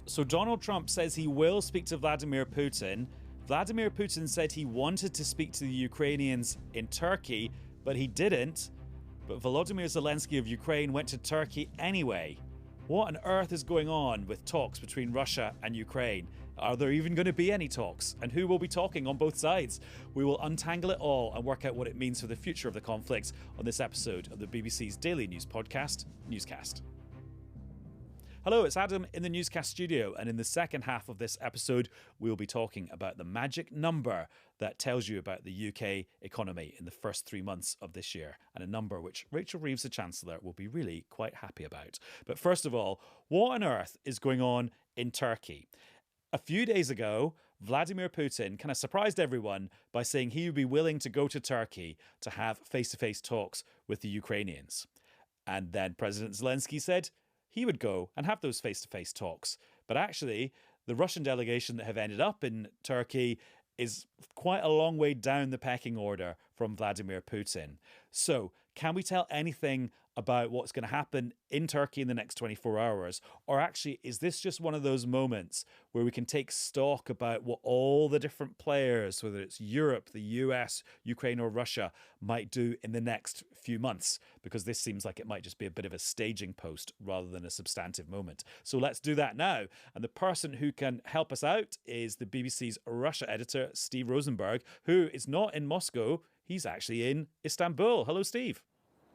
So Donald Trump says he will speak to Vladimir Putin. Vladimir Putin said he wanted to speak to the Ukrainians in Turkey, but he didn't. But Volodymyr Zelensky of Ukraine went to Turkey anyway. What on earth is going on with talks between Russia and Ukraine? Are there even going to be any talks? And who will be talking on both sides? We will untangle it all and work out what it means for the future of the conflict on this episode of the BBC's daily news podcast, Newscast. Hello, it's Adam in the Newscast studio, and in the second half of this episode, we'll be talking about the magic number that tells you about the UK economy in the first 3 months of this year, and a number which Rachel Reeves, the Chancellor, will be really quite happy about. But first of all, what on earth is going on in Turkey? A few days ago, Vladimir Putin kind of surprised everyone by saying he would be willing to go to Turkey to have face-to-face talks with the Ukrainians. And then President Zelensky said he would go and have those face-to-face talks. But actually, the Russian delegation that have ended up in Turkey is quite a long way down the pecking order from Vladimir Putin. So, can we tell anything about what's going to happen in Turkey in the next 24 hours? Or actually, is this just one of those moments where we can take stock about what all the different players, whether it's Europe, the US, Ukraine or Russia, might do in the next few months? Because this seems like it might just be a bit of a staging post rather than a substantive moment. So let's do that now. And the person who can help us out is the BBC's Russia editor, Steve Rosenberg, who is not in Moscow. He's actually in Istanbul. Hello, Steve.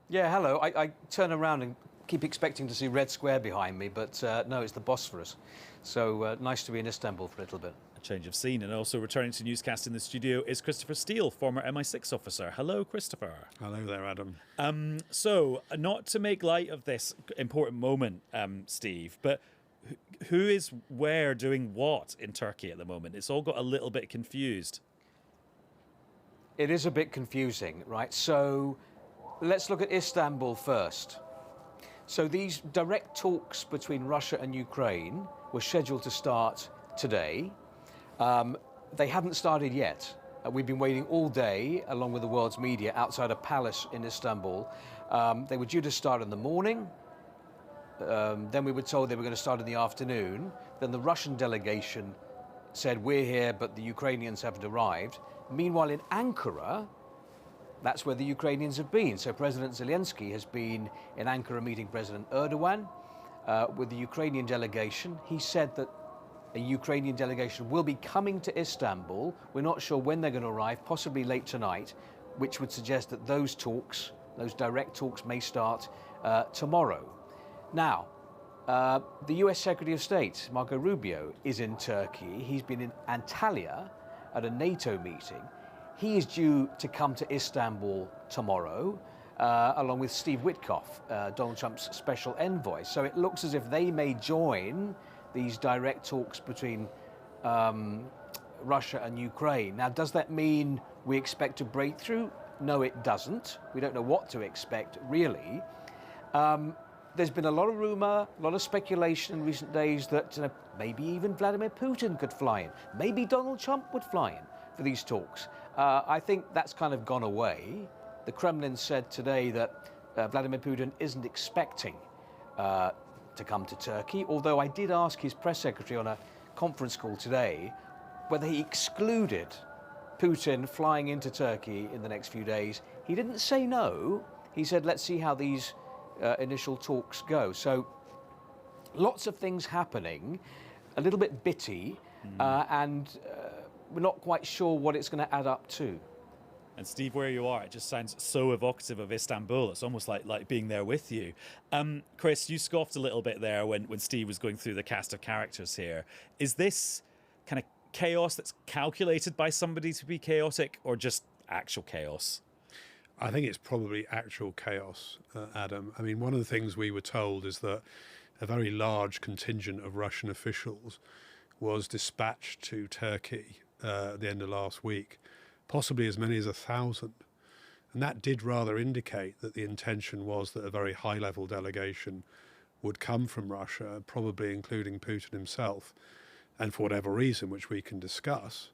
Yeah, hello. I turn around and keep expecting to see Red Square behind me, but no, it's the Bosphorus. So nice to be in Istanbul for a little bit. A change of scene. And also returning to Newscast in the studio is Christopher Steele, former MI6 officer. Hello, Christopher. Hello there, Adam. So, not to make light of this important moment, Steve, but who is where doing what in Turkey at the moment? It's all got a little bit confused. It is a bit confusing, right? So let's look at Istanbul first. So these direct talks between Russia and Ukraine were scheduled to start today. They haven't started yet. We've been waiting all day, along with the world's media, outside a palace in Istanbul. They were due to start in the morning. Then we were told they were going to start in the afternoon. Then the Russian delegation said, we're here, but the Ukrainians haven't arrived. Meanwhile, in Ankara, that's where the Ukrainians have been. So President Zelensky has been in Ankara meeting President Erdoğan with the Ukrainian delegation. He said that a Ukrainian delegation will be coming to Istanbul. We're not sure when they're going to arrive, possibly late tonight, which would suggest that those talks, those direct talks, may start tomorrow. Now, the US Secretary of State, Marco Rubio, is in Turkey. He's been in Antalya at a NATO meeting. He is due to come to Istanbul tomorrow, along with Steve Witkoff, Donald Trump's special envoy. So it looks as if they may join these direct talks between Russia and Ukraine. Now, does that mean we expect a breakthrough? No, it doesn't. We don't know what to expect, really. There's been a lot of rumour, a lot of speculation in recent days that maybe even Vladimir Putin could fly in. Maybe Donald Trump would fly in for these talks. I think that's kind of gone away. The Kremlin said today that Vladimir Putin isn't expecting to come to Turkey, although I did ask his press secretary on a conference call today whether he excluded Putin flying into Turkey in the next few days. He didn't say no. He said, let's see how these initial talks go. So lots of things happening, a little bit bitty, and we're not quite sure what it's going to add up to. And Steve, where you are, it just sounds so evocative of Istanbul. It's almost like being there with you. Chris, you scoffed a little bit there when Steve was going through the cast of characters here. Is this kind of chaos that's calculated by somebody to be chaotic, or just actual chaos? I think it's probably actual chaos, Adam. I mean, one of the things we were told is that a very large contingent of Russian officials was dispatched to Turkey at the end of last week, possibly as many as 1,000. And that did rather indicate that the intention was that a very high-level delegation would come from Russia, probably including Putin himself, and for whatever reason, which we can discuss,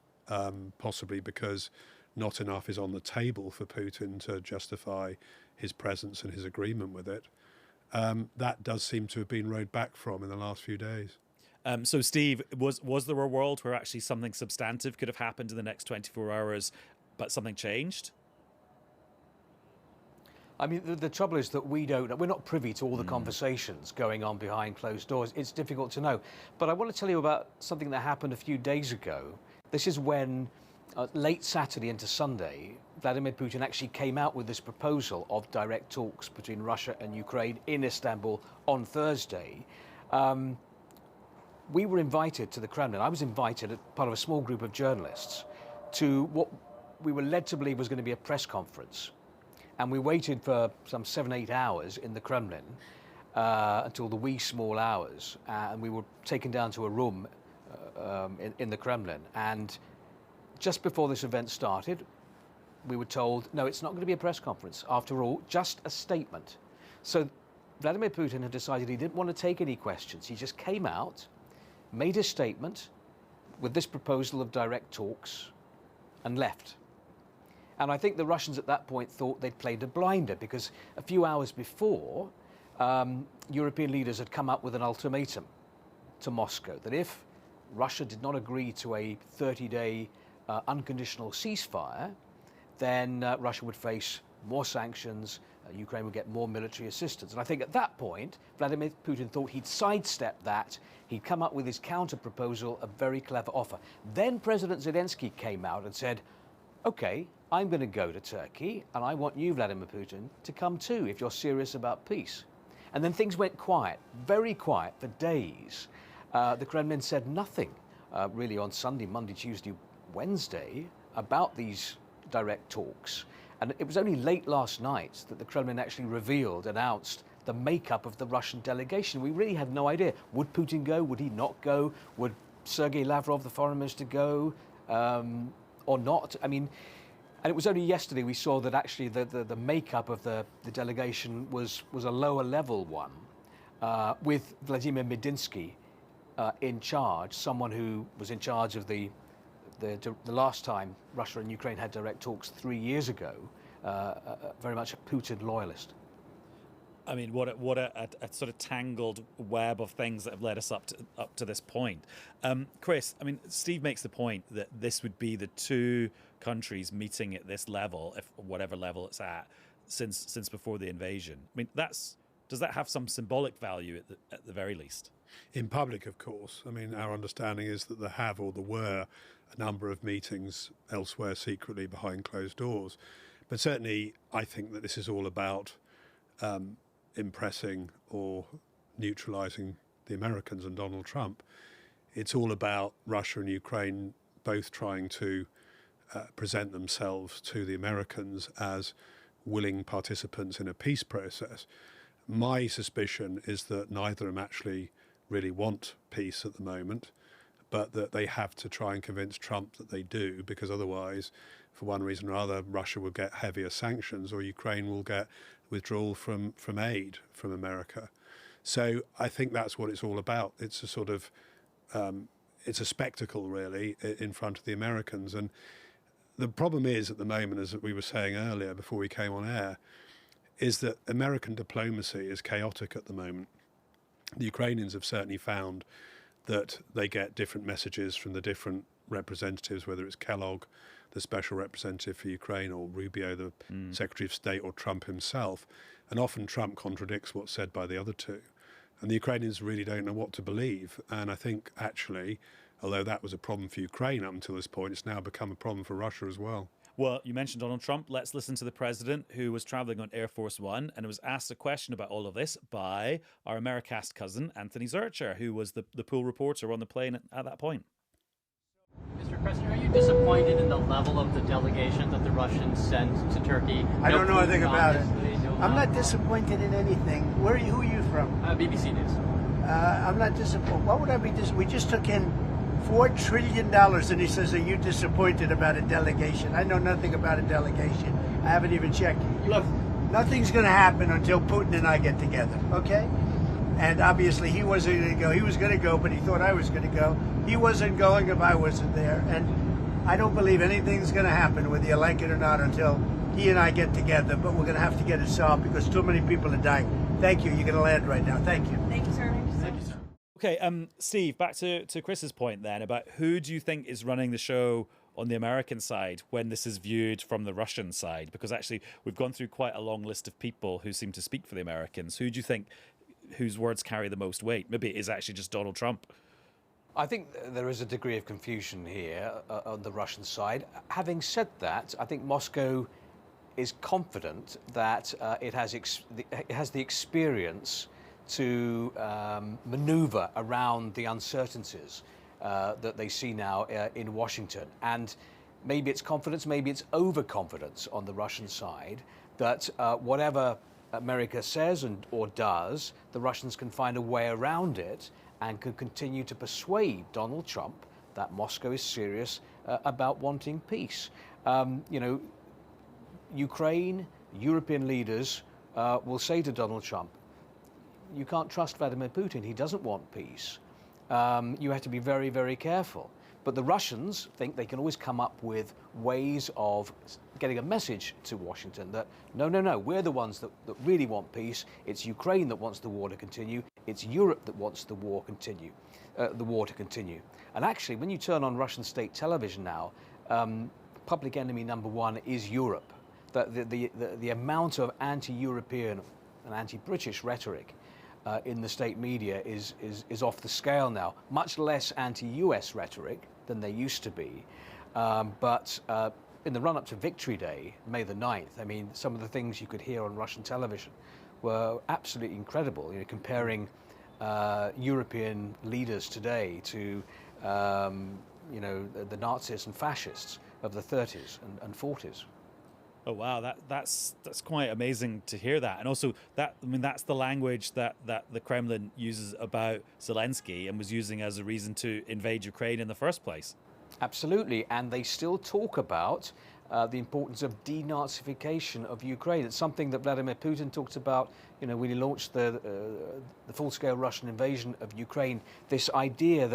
possibly because not enough is on the table for Putin to justify his presence and his agreement with it. That does seem to have been rowed back from in the last few days. So, Steve, was there a world where actually something substantive could have happened in the next 24 hours, but something changed? I mean, the trouble is that we're not privy to all the conversations going on behind closed doors. It's difficult to know. But I want to tell you about something that happened a few days ago. This is when, late Saturday into Sunday, Vladimir Putin actually came out with this proposal of direct talks between Russia and Ukraine in Istanbul on Thursday. We were invited to the Kremlin. I was invited as part of a small group of journalists to what we were led to believe was going to be a press conference. And we waited for some 7-8 hours in the Kremlin until the wee small hours. And we were taken down to a room in the Kremlin. And just before this event started, we were told, no, it's not going to be a press conference. After all, just a statement. So Vladimir Putin had decided he didn't want to take any questions. He just came out, made a statement with this proposal of direct talks, and left. And I think the Russians at that point thought they'd played a blinder, because a few hours before, European leaders had come up with an ultimatum to Moscow that if Russia did not agree to a 30-day unconditional ceasefire, then Russia would face more sanctions, Ukraine would get more military assistance. And I think at that point, Vladimir Putin thought he'd sidestep that. He'd come up with his counter-proposal, a very clever offer. Then President Zelensky came out and said, OK, I'm going to go to Turkey, and I want you, Vladimir Putin, to come too, if you're serious about peace. And then things went quiet, very quiet, for days. The Kremlin said nothing, really, on Sunday, Monday, Tuesday, Wednesday, about these direct talks. And it was only late last night that the Kremlin actually announced the makeup of the Russian delegation. We really had no idea. Would Putin go? Would he not go? Would Sergei Lavrov, the foreign minister, go or not? I mean, and it was only yesterday we saw that actually the makeup of the delegation was a lower level one, with Vladimir Medinsky in charge, someone who was in charge of the last time Russia and Ukraine had direct talks 3 years ago, very much a Putin loyalist. I mean, what a sort of tangled web of things that have led us up to this point. Chris, I mean, Steve makes the point that this would be the two countries meeting at this level, if whatever level it's at, since before the invasion. I mean, does that have some symbolic value at the very least? In public, of course. I mean, our understanding is that there have or there were a number of meetings elsewhere secretly behind closed doors. But certainly, I think that this is all about impressing or neutralizing the Americans and Donald Trump. It's all about Russia and Ukraine both trying to present themselves to the Americans as willing participants in a peace process. My suspicion is that neither of them actually really want peace at the moment, but that they have to try and convince Trump that they do, because otherwise, for one reason or other, Russia will get heavier sanctions or Ukraine will get withdrawal from aid from America. So I think that's what it's all about. It's a sort of, it's a spectacle, really, in front of the Americans. And the problem is at the moment, as we were saying earlier before we came on air, is that American diplomacy is chaotic at the moment. The Ukrainians have certainly found that they get different messages from the different representatives, whether it's Kellogg, the special representative for Ukraine, or Rubio, the Secretary of State, or Trump himself. And often Trump contradicts what's said by the other two. And the Ukrainians really don't know what to believe. And I think actually, although that was a problem for Ukraine up until this point, it's now become a problem for Russia as well. Well, you mentioned Donald Trump. Let's listen to the president, who was traveling on Air Force One and was asked a question about all of this by our Americast cousin, Anthony Zurcher, who was the pool reporter on the plane at that point. Mr. President, are you disappointed in the level of the delegation that the Russians sent to Turkey? I don't know anything about it. I'm not disappointed in anything. Who are you from? BBC News. I'm not disappointed. What would I be disappointed? We just took in $4 trillion, and he says, are you disappointed about a delegation? I know nothing about a delegation. I haven't even checked. Look, nothing's going to happen until Putin and I get together, okay? And obviously he wasn't going to go. He was going to go, but he thought I was going to go. He wasn't going if I wasn't there. And I don't believe anything's going to happen, whether you like it or not, until he and I get together. But we're going to have to get it solved because too many people are dying. Thank you. You're going to land right now. Thank you. Thank you, sir. Thank you, sir. Okay, Steve, back to Chris's point then about who do you think is running the show on the American side when this is viewed from the Russian side? Because actually, we've gone through quite a long list of people who seem to speak for the Americans. Who do you think, whose words carry the most weight? Maybe it is actually just Donald Trump. I think there is a degree of confusion here on the Russian side. Having said that, I think Moscow is confident that it has the experience to maneuver around the uncertainties that they see now in Washington. And maybe it's confidence, maybe it's overconfidence on the Russian side that whatever America says or does, the Russians can find a way around it and can continue to persuade Donald Trump that Moscow is serious about wanting peace. Ukraine, European leaders will say to Donald Trump, you can't trust Vladimir Putin. He doesn't want peace. You have to be very, very careful. But the Russians think they can always come up with ways of getting a message to Washington that, no, we're the ones that really want peace. It's Ukraine that wants the war to continue. It's Europe that wants the war to continue. And actually, when you turn on Russian state television now, public enemy number one is Europe. The amount of anti-European and anti-British rhetoric in the state media is off the scale now. Much less anti-US rhetoric than there used to be. But in the run-up to Victory Day, May the 9th, I mean, some of the things you could hear on Russian television were absolutely incredible. Comparing European leaders today to the Nazis and fascists of the 30s and 40s. Oh wow, that's quite amazing to hear that, and also that's the language that the Kremlin uses about Zelensky and was using as a reason to invade Ukraine in the first place. Absolutely, and they still talk about the importance of denazification of Ukraine. It's something that Vladimir Putin talked about, when he launched the full-scale Russian invasion of Ukraine. This idea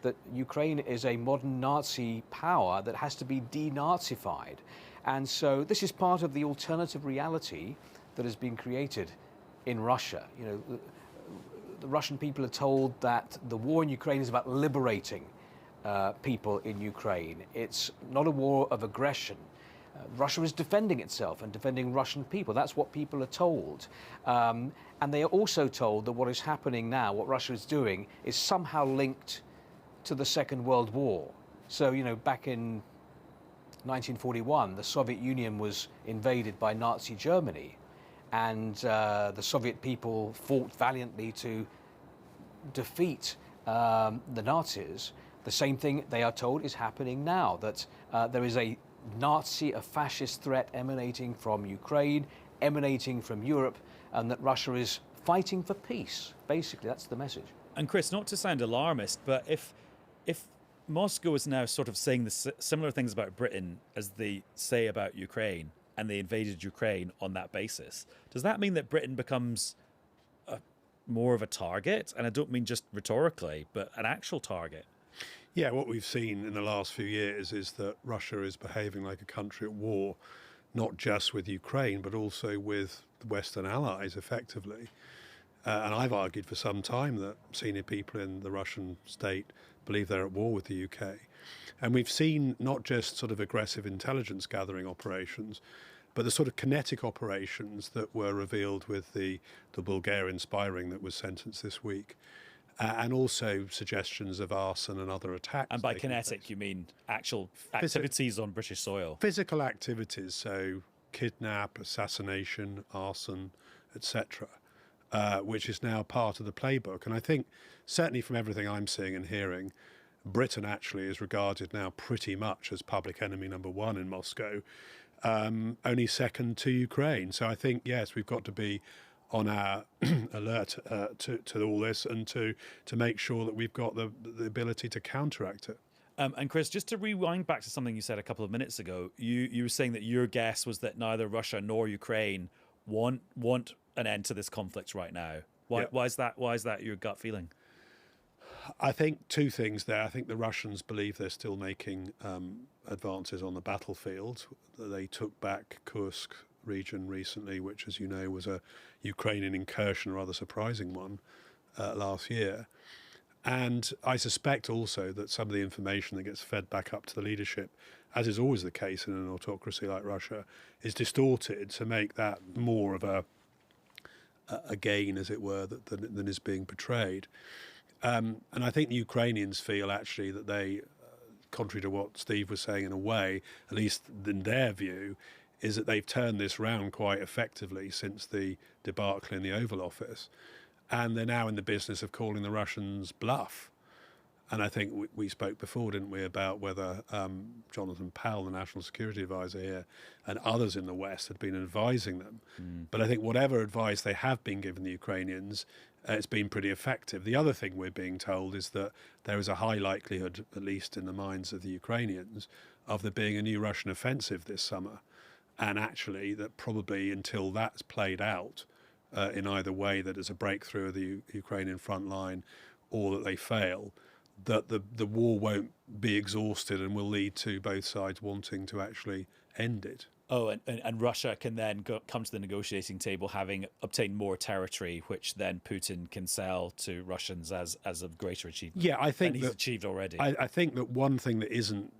that Ukraine is a modern Nazi power that has to be denazified. And so this is part of the alternative reality that has been created in Russia. The Russian people are told that the war in Ukraine is about liberating people in Ukraine. It's not a war of aggression. Russia is defending itself and defending Russian people. That's what people are told. And they are also told that what is happening now, what Russia is doing, is somehow linked to the Second World War. So, back in 1941, the Soviet Union was invaded by Nazi Germany, and the Soviet people fought valiantly to defeat the Nazis. The same thing, they are told, is happening now, that there is a Nazi, a fascist threat emanating from Ukraine, emanating from Europe, and that Russia is fighting for peace. Basically, that's the message. And Chris, not to sound alarmist, but if Moscow is now sort of saying the similar things about Britain as they say about Ukraine, and they invaded Ukraine on that basis, does that mean that Britain becomes more of a target? And I don't mean just rhetorically, but an actual target. Yeah, what we've seen in the last few years is that Russia is behaving like a country at war, not just with Ukraine, but also with the Western allies, effectively. And I've argued for some time that senior people in the Russian state believe they're at war with the UK. And we've seen not just sort of aggressive intelligence gathering operations, but the sort of kinetic operations that were revealed with the Bulgarian spy ring that was sentenced this week. And also suggestions of arson and other attacks. And by kinetic, you mean actual activities on British soil? Physical activities, so kidnap, assassination, arson, etc., which is now part of the playbook. And I think, certainly from everything I'm seeing and hearing, Britain actually is regarded now pretty much as public enemy number one in Moscow, only second to Ukraine. So I think, yes, we've got to be on our alert to all this and to make sure that we've got the ability to counteract it. And Chris, just to rewind back to something you said a couple of minutes ago, you were saying that your guess was that neither Russia nor Ukraine want an end to this conflict right now. Why is that? Why is that your gut feeling? I think two things there. I think the Russians believe they're still making advances on the battlefield. They took back Kursk region recently, which, as you know, was a Ukrainian incursion, a rather surprising one, last year. And I suspect also that some of the information that gets fed back up to the leadership, as is always the case in an autocracy like Russia, is distorted to make that more of a gain, as it were, than is being portrayed. And I think the Ukrainians feel actually that they, contrary to what Steve was saying in a way, at least in their view, is that they've turned this round quite effectively since the debacle in the Oval Office. And they're now in the business of calling the Russians bluff. And I think we spoke before, didn't we, about whether Jonathan Powell, the National Security Advisor here, and others in the West had been advising them. But I think whatever advice they have been giving the Ukrainians, it's been pretty effective. The other thing we're being told is that there is a high likelihood, at least in the minds of the Ukrainians, of there being a new Russian offensive this summer. And actually that probably until that's played out, in either way, that it's a breakthrough of the Ukrainian front line or that they fail, that the war won't be exhausted and will lead to both sides wanting to actually end it. Oh, and Russia can then come to the negotiating table having obtained more territory, which then Putin can sell to Russians as a greater achievement. Yeah, I think he's achieved already. I think that one thing that isn't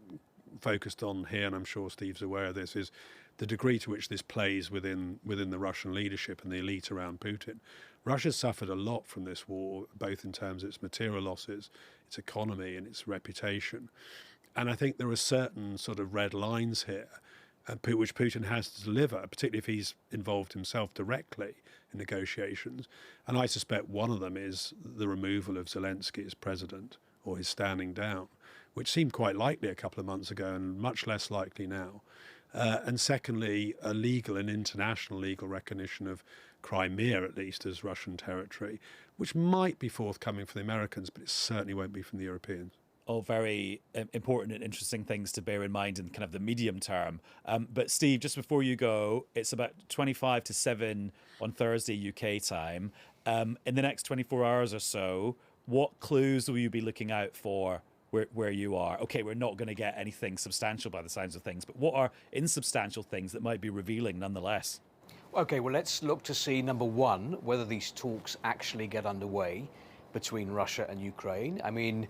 focused on here, and I'm sure Steve's aware of this, is the degree to which this plays within the Russian leadership and the elite around Putin. Russia's suffered a lot from this war, both in terms of its material losses, its economy and its reputation. And I think there are certain sort of red lines here, which Putin has to deliver, particularly if he's involved himself directly in negotiations. And I suspect one of them is the removal of Zelensky as president, or his standing down, which seemed quite likely a couple of months ago and much less likely now. And secondly, a legal and international legal recognition of Crimea, at least, as Russian territory, which might be forthcoming from the Americans, but it certainly won't be from the Europeans. All very important and interesting things to bear in mind in kind of the medium term. But Steve, just before you go, it's about 25 to 7 on Thursday UK time. In the next 24 hours or so, what clues will you be looking out for where you are? Okay, we're not going to get anything substantial by the sounds of things, but what are insubstantial things that might be revealing nonetheless? Okay, well, let's look to see, number one, whether these talks actually get underway between Russia and Ukraine. I mean,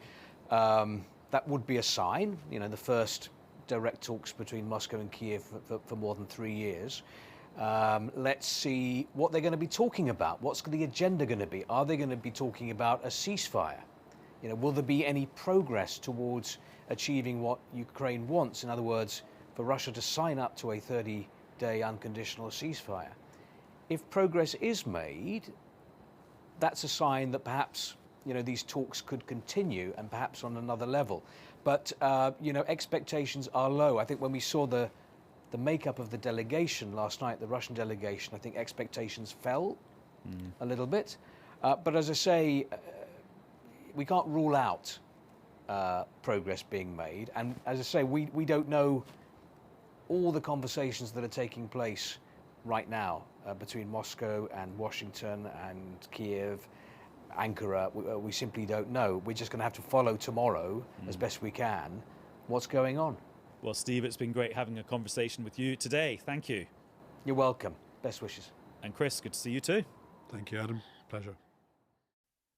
that would be a sign, the first direct talks between Moscow and Kiev for more than 3 years. Let's see what they're going to be talking about. What's the agenda going to be? Are they going to be talking about a ceasefire? Will there be any progress towards achieving what Ukraine wants? In other words, for Russia to sign up to a 30-day unconditional ceasefire. If progress is made, that's a sign that perhaps, these talks could continue and perhaps on another level. But, expectations are low. I think when we saw the makeup of the delegation last night, the Russian delegation, I think expectations fell a little bit. But as I say, we can't rule out progress being made. And as I say, we don't know all the conversations that are taking place right now between Moscow and Washington and Kiev, Ankara. We simply don't know. We're just going to have to follow tomorrow as best we can what's going on. Well, Steve, it's been great having a conversation with you today. Thank you. You're welcome. Best wishes. And Chris, good to see you too. Thank you, Adam. Pleasure.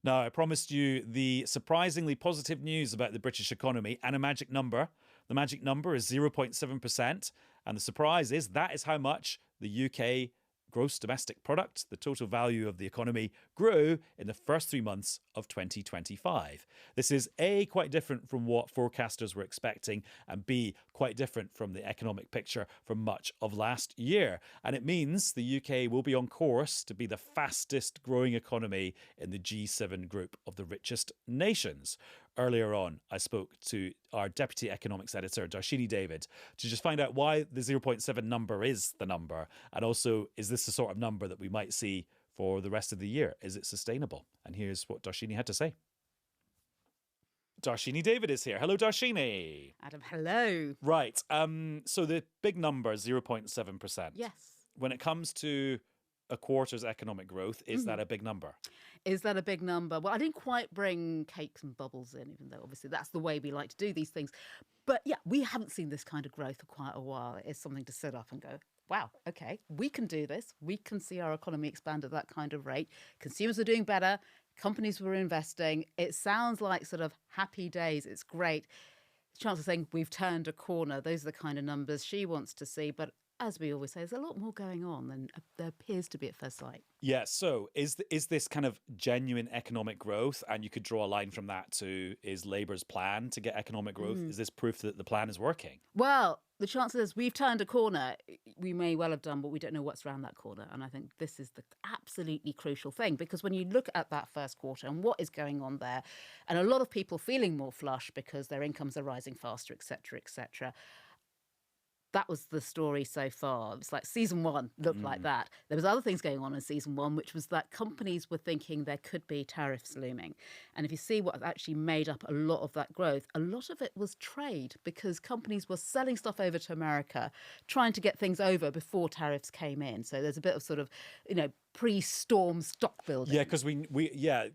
Now, I promised you the surprisingly positive news about the British economy and a magic number. The magic number is 0.7%. And the surprise is that is how much the UK gross domestic product, the total value of the economy, grew in the first 3 months of 2025. This is A, quite different from what forecasters were expecting, and B, quite different from the economic picture from much of last year. And it means the UK will be on course to be the fastest growing economy in the G7 group of the richest nations. Earlier on, I spoke to our Deputy Economics Editor, Dharshini David, to just find out why the 0.7 number is the number. And also, is this the sort of number that we might see for the rest of the year? Is it sustainable? And here's what Dharshini had to say. Dharshini David is here. Hello, Dharshini. Adam, hello. Right. So the big number, 0.7%. Yes. When it comes to a quarter's economic growth, is that a big number? Is that a big number? Well, I didn't quite bring cakes and bubbles in, even though obviously that's the way we like to do these things. But yeah, we haven't seen this kind of growth for quite a while. It is something to sit up and go, wow, okay, we can do this. We can see our economy expand at that kind of rate. Consumers are doing better. Companies were investing. It sounds like sort of happy days. It's great. Chancellor saying we've turned a corner. Those are the kind of numbers she wants to see. But as we always say, there's a lot more going on than there appears to be at first sight. Yeah, so is this kind of genuine economic growth? And you could draw a line from that to, is Labour's plan to get economic growth? Is this proof that the plan is working? Well, the Chancellor says we've turned a corner. We may well have done, but we don't know what's around that corner. And I think this is the absolutely crucial thing, because when you look at that first quarter and what is going on there, and a lot of people feeling more flush because their incomes are rising faster, etc., that was the story so far. It's like season one looked like that. There was other things going on in season one, which was that companies were thinking there could be tariffs looming. And if you see what actually made up a lot of that growth, a lot of it was trade, because companies were selling stuff over to America, trying to get things over before tariffs came in. So there's a bit of sort of, pre-storm stock building. Yeah,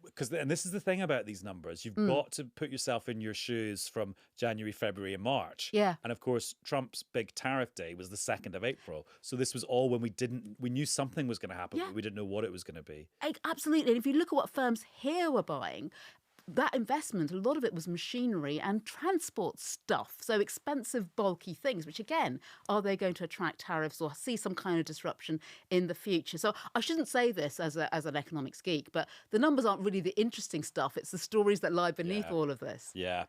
because and this is the thing about these numbers. You've got to put yourself in your shoes from January, February, and March. Yeah. And of course, Trump's big tariff day was the 2nd of April. So this was all when we knew something was going to happen, but we didn't know what it was going to be. Absolutely. And if you look at what firms here were buying, that investment, a lot of it was machinery and transport stuff. So expensive, bulky things, which again, are they going to attract tariffs or see some kind of disruption in the future? So I shouldn't say this as an economics geek, but the numbers aren't really the interesting stuff. It's the stories that lie beneath all of this. Yeah.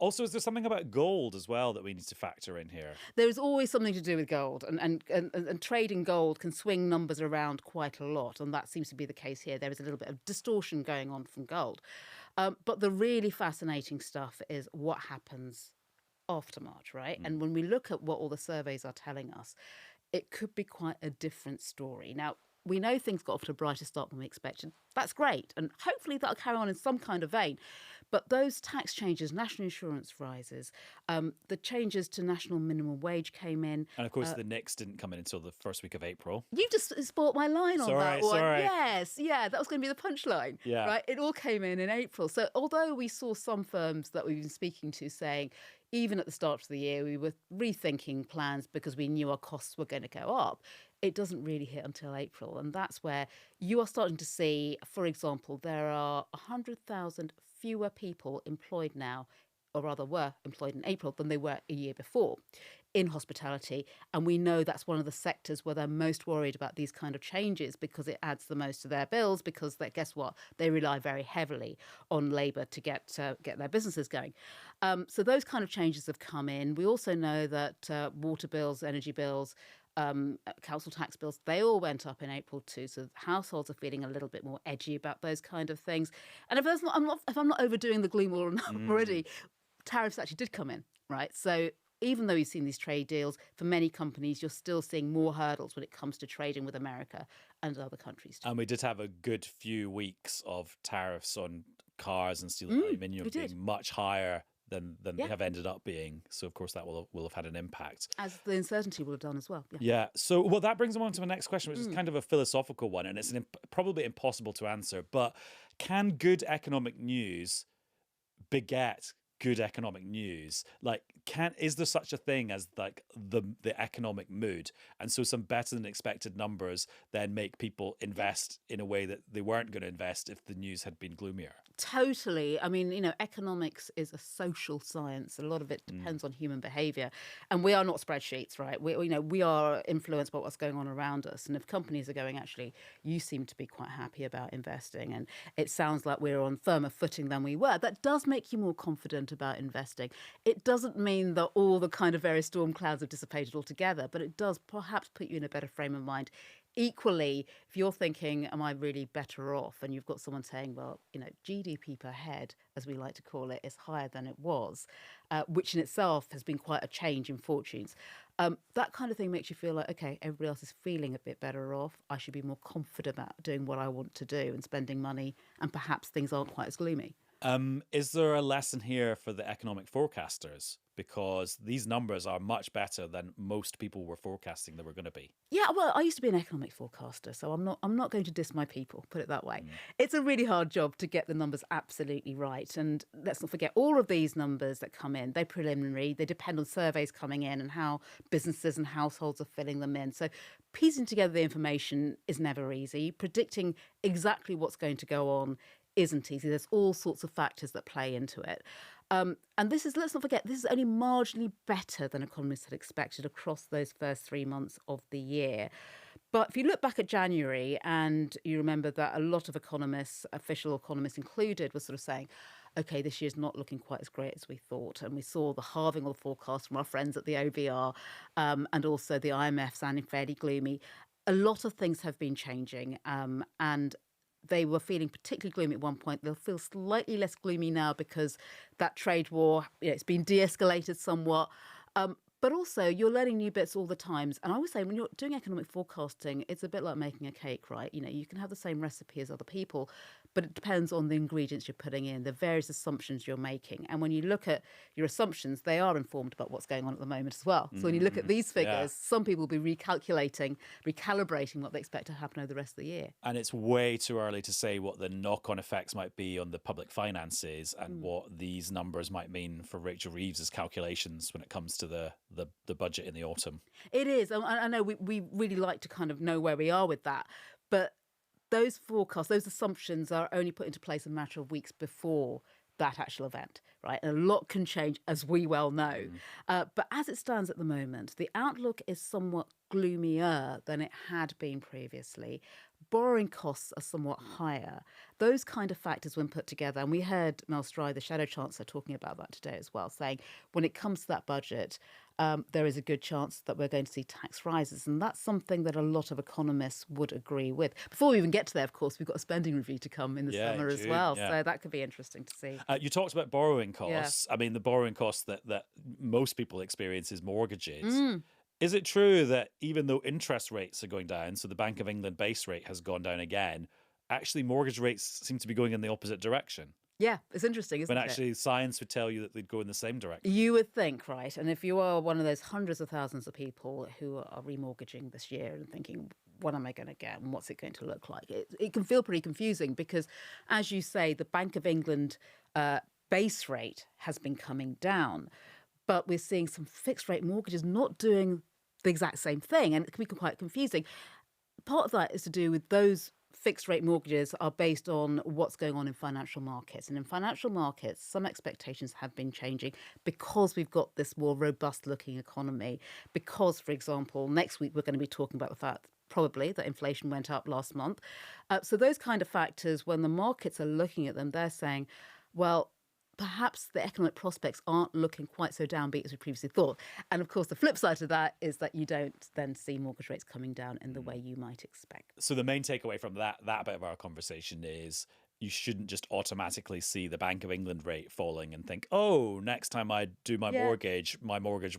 Also, is there something about gold as well that we need to factor in here? There's always something to do with gold, and trading gold can swing numbers around quite a lot. And that seems to be the case here. There is a little bit of distortion going on from gold. But the really fascinating stuff is what happens after March, right? And when we look at what all the surveys are telling us, it could be quite a different story. Now, we know things got off to a brighter start than we expected. That's great. And hopefully that'll carry on in some kind of vein. But those tax changes, national insurance rises, the changes to national minimum wage came in. And of course, the NICs didn't come in until the first week of April. You just spoilt my line on that one. Sorry. Yes, that was going to be the punchline. Yeah. Right? It all came in April. So although we saw some firms that we've been speaking to saying, even at the start of the year, we were rethinking plans because we knew our costs were going to go up, it doesn't really hit until April. And that's where you are starting to see, for example, there are 100,000 fewer people employed now, or rather were employed in April than they were a year before in hospitality. And we know that's one of the sectors where they're most worried about these kind of changes, because it adds the most to their bills, because guess what? They rely very heavily on labour to get their businesses going. So those kind of changes have come in. We also know that water bills, energy bills, council tax bills, they all went up in April too. So households are feeling a little bit more edgy about those kind of things. And if I'm not overdoing the gloom already, tariffs actually did come in, right? So even though you've seen these trade deals, for many companies, you're still seeing more hurdles when it comes to trading with America and other countries too. And we did have a good few weeks of tariffs on cars and steel and aluminium being much higher than they have ended up being. So, of course, that will have had an impact. As the uncertainty will have done as well. Yeah. So, well, that brings me on to my next question, which is kind of a philosophical one, and it's probably impossible to answer. But can good economic news beget good economic news? Like, is there such a thing as like the economic mood? And so some better than expected numbers then make people invest in a way that they weren't going to invest if the news had been gloomier. Totally. I mean, economics is a social science. A lot of it depends on human behaviour. And we are not spreadsheets, right? We are influenced by what's going on around us. And if companies are going, actually, you seem to be quite happy about investing, and it sounds like we're on firmer footing than we were, that does make you more confident about investing. It doesn't mean that all the kind of various storm clouds have dissipated altogether, but it does perhaps put you in a better frame of mind. Equally, if you're thinking, am I really better off? And you've got someone saying, well, GDP per head, as we like to call it, is higher than it was, which in itself has been quite a change in fortunes. That kind of thing makes you feel like, okay, everybody else is feeling a bit better off. I should be more confident about doing what I want to do and spending money, and perhaps things aren't quite as gloomy. Is there a lesson here for the economic forecasters? Because these numbers are much better than most people were forecasting they were going to be. Yeah, well, I used to be an economic forecaster, so I'm not going to diss my people, put it that way. It's a really hard job to get the numbers absolutely right. And let's not forget, all of these numbers that come in, they're preliminary, they depend on surveys coming in and how businesses and households are filling them in. So piecing together the information is never easy. Predicting exactly what's going to go on isn't easy. There's all sorts of factors that play into it. And this is, let's not forget, this is only marginally better than economists had expected across those first 3 months of the year. But if you look back at January and you remember that a lot of economists, official economists included, were sort of saying, OK, this year's not looking quite as great as we thought. And we saw the halving of the forecast from our friends at the OBR and also the IMF sounding fairly gloomy. A lot of things have been changing and they were feeling particularly gloomy at one point. They'll feel slightly less gloomy now because that trade war, it's been de-escalated somewhat. But also, you're learning new bits all the time. And I always say, when you're doing economic forecasting, it's a bit like making a cake, right? You can have the same recipe as other people, but it depends on the ingredients you're putting in, the various assumptions you're making. And when you look at your assumptions, they are informed about what's going on at the moment as well. So when you look at these figures, some people will be recalibrating what they expect to happen over the rest of the year. And it's way too early to say what the knock-on effects might be on the public finances and what these numbers might mean for Rachel Reeves's calculations when it comes to the budget in the autumn. It is. I know we really like to kind of know where we are with that. But those forecasts, those assumptions are only put into place a matter of weeks before that actual event, right? And a lot can change, as we well know. But as it stands at the moment, the outlook is somewhat gloomier than it had been previously. Borrowing costs are somewhat higher. Those kind of factors, when put together, and we heard Mel Stride, the Shadow Chancellor, talking about that today as well, saying when it comes to that budget, there is a good chance that we're going to see tax rises. And that's something that a lot of economists would agree with. Before we even get to there, of course, we've got a spending review to come in the summer as well. So that could be interesting to see. You talked about borrowing costs. I mean, the borrowing costs that most people experience is mortgages. Is it true that even though interest rates are going down, so the Bank of England base rate has gone down again, actually mortgage rates seem to be going in the opposite direction? Yeah, it's interesting, isn't it? When actually science would tell you that they'd go in the same direction. You would think, right? And if you are one of those hundreds of thousands of people who are remortgaging this year and thinking, what am I going to get and what's it going to look like? It can feel pretty confusing because, as you say, the Bank of England base rate has been coming down, but we're seeing some fixed rate mortgages not doing the exact same thing, and it can be quite confusing. Part of that is to do with those fixed rate mortgages are based on what's going on in financial markets. And in financial markets, some expectations have been changing because we've got this more robust looking economy. Because, for example, next week we're going to be talking about the fact probably that inflation went up last month. So those kind of factors, when the markets are looking at them, they're saying, well, perhaps the economic prospects aren't looking quite so downbeat as we previously thought. And of course, the flip side of that is that you don't then see mortgage rates coming down in the way you might expect. So the main takeaway from that bit of our conversation is you shouldn't just automatically see the Bank of England rate falling and think, oh, next time I do my mortgage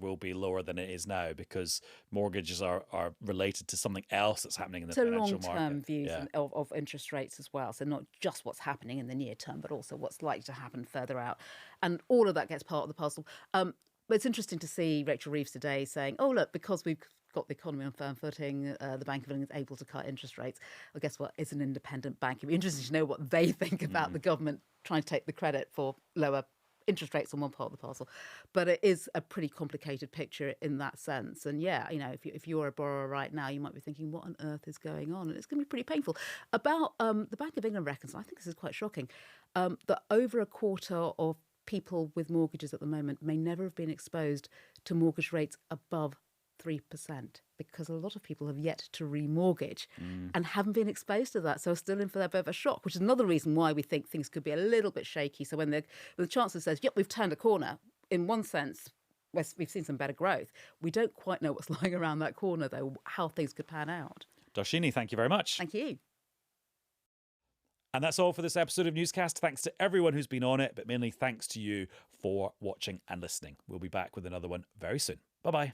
will be lower than it is now, because mortgages are related to something else that's happening in the financial market. To long-term views of interest rates as well. So not just what's happening in the near term, but also what's likely to happen further out. And all of that gets part of the puzzle. But it's interesting to see Rachel Reeves today saying, oh, look, because we've got the economy on firm footing, the Bank of England is able to cut interest rates. Well, guess what? It's an independent bank. It'd be interesting to know what they think about the government trying to take the credit for lower interest rates on one part of the parcel. But it is a pretty complicated picture in that sense. And if you're a borrower right now, you might be thinking, what on earth is going on? And it's going to be pretty painful. About the Bank of England reckons, I think this is quite shocking, that over a quarter of people with mortgages at the moment may never have been exposed to mortgage rates above 3%, because a lot of people have yet to remortgage and haven't been exposed to that, so are still in for that bit of a shock, which is another reason why we think things could be a little bit shaky. So when the Chancellor says, yep, we've turned a corner, in one sense, we've seen some better growth. We don't quite know what's lying around that corner, though, how things could pan out. Dharshini, thank you very much. Thank you. And that's all for this episode of Newscast. Thanks to everyone who's been on it, but mainly thanks to you for watching and listening. We'll be back with another one very soon. Bye-bye.